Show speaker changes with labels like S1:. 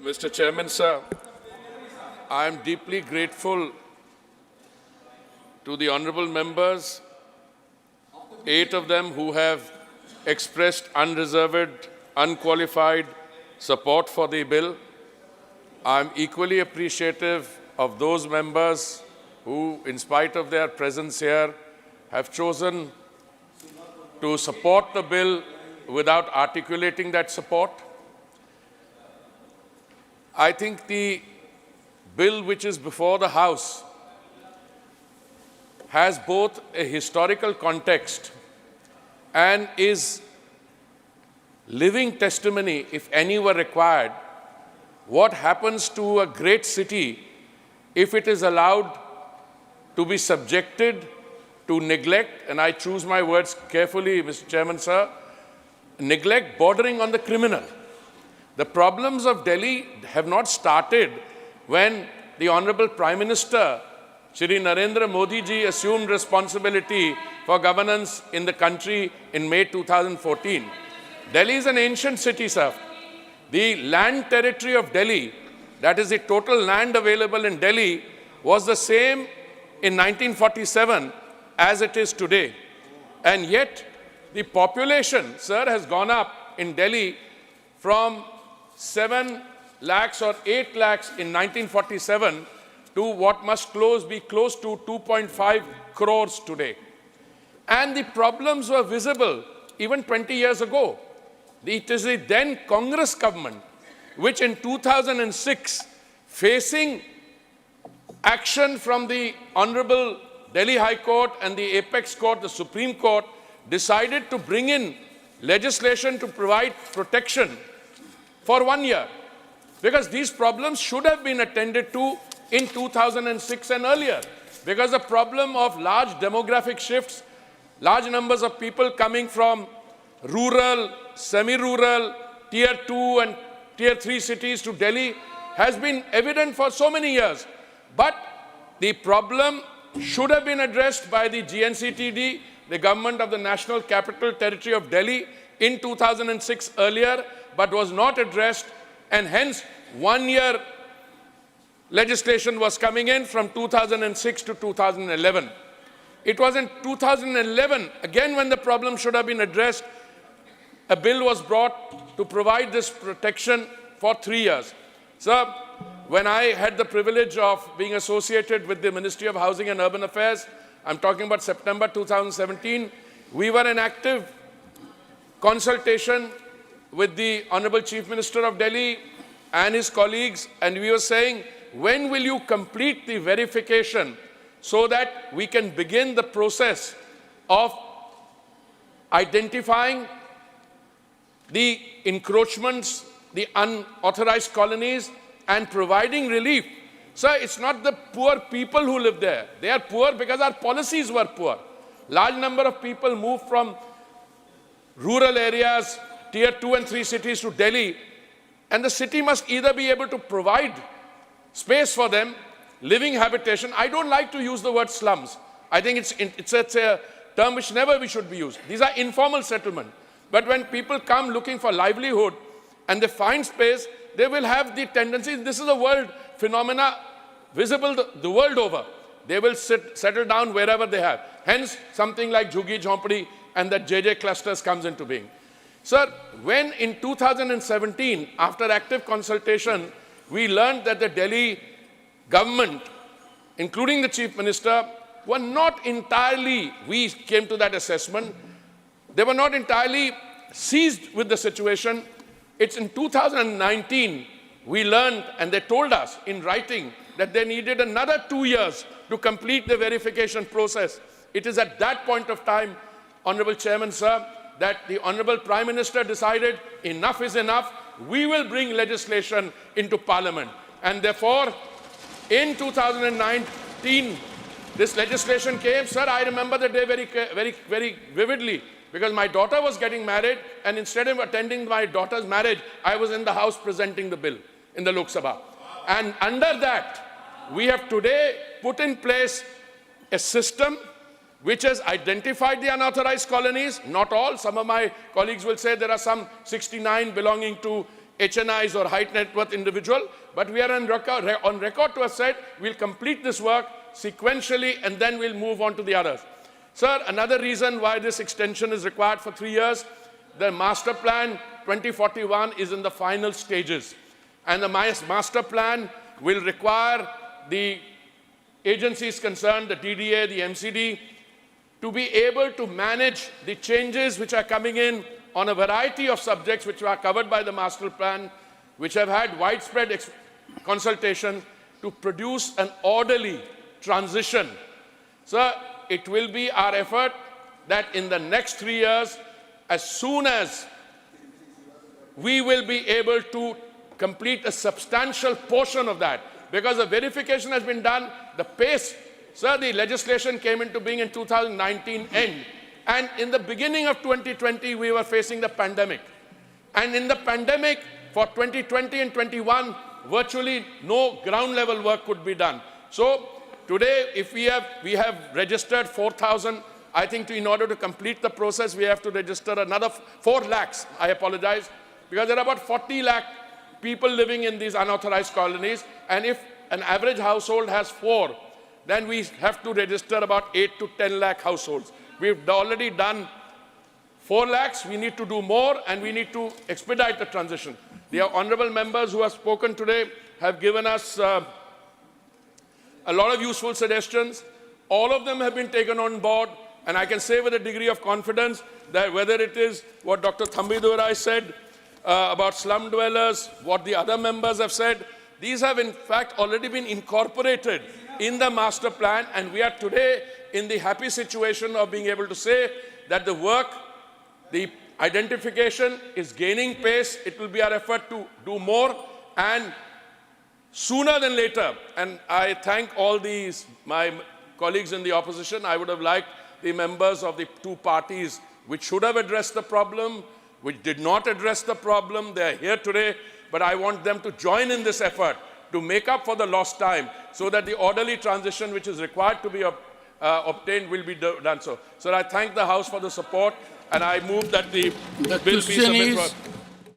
S1: Mr. Chairman, sir, I am deeply grateful to the honourable members, 8 of them who have expressed unreserved, unqualified support for the bill. I am equally appreciative of those members who, in spite of their presence here, have chosen to support the bill without articulating that support. I think the bill which is before the House has both a historical context and is living testimony, if any were required, what happens to a great city if it is allowed to be subjected to neglect, and I choose my words carefully, Mr. Chairman, sir, neglect bordering on the criminal. The problems of Delhi have not started when the Honorable Prime Minister, Shri Narendra Modi ji, assumed responsibility for governance in the country in May 2014. Delhi is an ancient city, sir. The land territory of Delhi, that is the total land available in Delhi, was the same in 1947 as it is today. And yet, the population, sir, has gone up in Delhi from 7 lakhs or 8 lakhs in 1947 to what must be close to 2.5 crores today. And the problems were visible even 20 years ago. It is the then Congress government which in 2006, facing action from the Honorable Delhi High Court and the Apex Court, the Supreme Court, decided to bring in legislation to provide protection for 1 year, because these problems should have been attended to in 2006 and earlier, because the problem of large demographic shifts, large numbers of people coming from rural, semi-rural, tier 2 and tier 3 cities to Delhi has been evident for so many years. But the problem should have been addressed by the GNCTD, the government of the National Capital Territory of Delhi, in 2006 earlier, but was not addressed, and hence 1 year legislation was coming in from 2006 to 2011. It was in 2011, again when the problem should have been addressed, a bill was brought to provide this protection for 3 years. Sir, when I had the privilege of being associated with the Ministry of Housing and Urban Affairs, I'm talking about September 2017, we were in active consultation with the Honorable Chief Minister of Delhi and his colleagues, and we were saying, when will you complete the verification so that we can begin the process of identifying the encroachments, the unauthorized colonies, and providing relief. Sir, it's not the poor people who live there. They are poor because our policies were poor. Large number of people moved from rural areas, tier 2 and 3 cities to Delhi, and the city must either be able to provide space for them, living habitation. I don't like to use the word slums. I think it's a term which never we should be used. These are informal settlement. But when people come looking for livelihood and they find space, they will have the tendency, this is a world phenomena visible the world over. They will settle down wherever they have. Hence, something like Jhuggi Jhompadi and the JJ clusters comes into being. Sir, when in 2017, after active consultation, we learned that the Delhi government, including the Chief Minister, were not entirely, we came to that assessment, they were not entirely seized with the situation. It's in 2019 we learned, and they told us in writing, that they needed another 2 years to complete the verification process. It is at that point of time, Honorable Chairman, sir, that the Honorable Prime Minister decided enough is enough. We will bring legislation into Parliament. And therefore, in 2019, this legislation came. Sir, I remember the day very vividly, because my daughter was getting married, and instead of attending my daughter's marriage, I was in the House presenting the bill in the Lok Sabha. And under that, we have today put in place a system which has identified the unauthorized colonies, not all. Some of my colleagues will say there are some 69 belonging to HNIs or high net worth individual, but we are on record to have said we'll complete this work sequentially and then we'll move on to the others. Sir, another reason why this extension is required for 3 years, the master plan 2041 is in the final stages. And the master plan will require the agencies concerned, the DDA, the NCT, to be able to manage the changes which are coming in on a variety of subjects which are covered by the master plan, which have had widespread consultation to produce an orderly transition. So it will be our effort that in the next 3 years, as soon as we will be able to complete a substantial portion of that, because the verification has been done, the pace, sir, the legislation came into being in 2019 end, and in the beginning of 2020, we were facing the pandemic. And in the pandemic, for 2020 and 21, virtually no ground level work could be done. So today, if we have registered 4,000, I think in order to complete the process, we have to register another 4 lakhs. I apologize, because there are about 40 lakh people living in these unauthorized colonies, and if an average household has 4, then we have to register about 8 to 10 lakh households. We've already done 4 lakhs, we need to do more, and we need to expedite the transition. The honorable members who have spoken today have given us a lot of useful suggestions. All of them have been taken on board, and I can say with a degree of confidence that whether it is what Dr. Thambidurai said about slum dwellers, what the other members have said, these have in fact already been incorporated in the master plan, and we are today in the happy situation of being able to say that the work, the identification is gaining pace. It will be our effort to do more and sooner than later. And I thank all my colleagues in the opposition. I would have liked the members of the 2 parties which should have addressed the problem, which did not address the problem. They are here today, but I want them to join in this effort to make up for the lost time so that the orderly transition which is required to be obtained will be done so. So I thank the House for the support, and I move that the bill be submitted for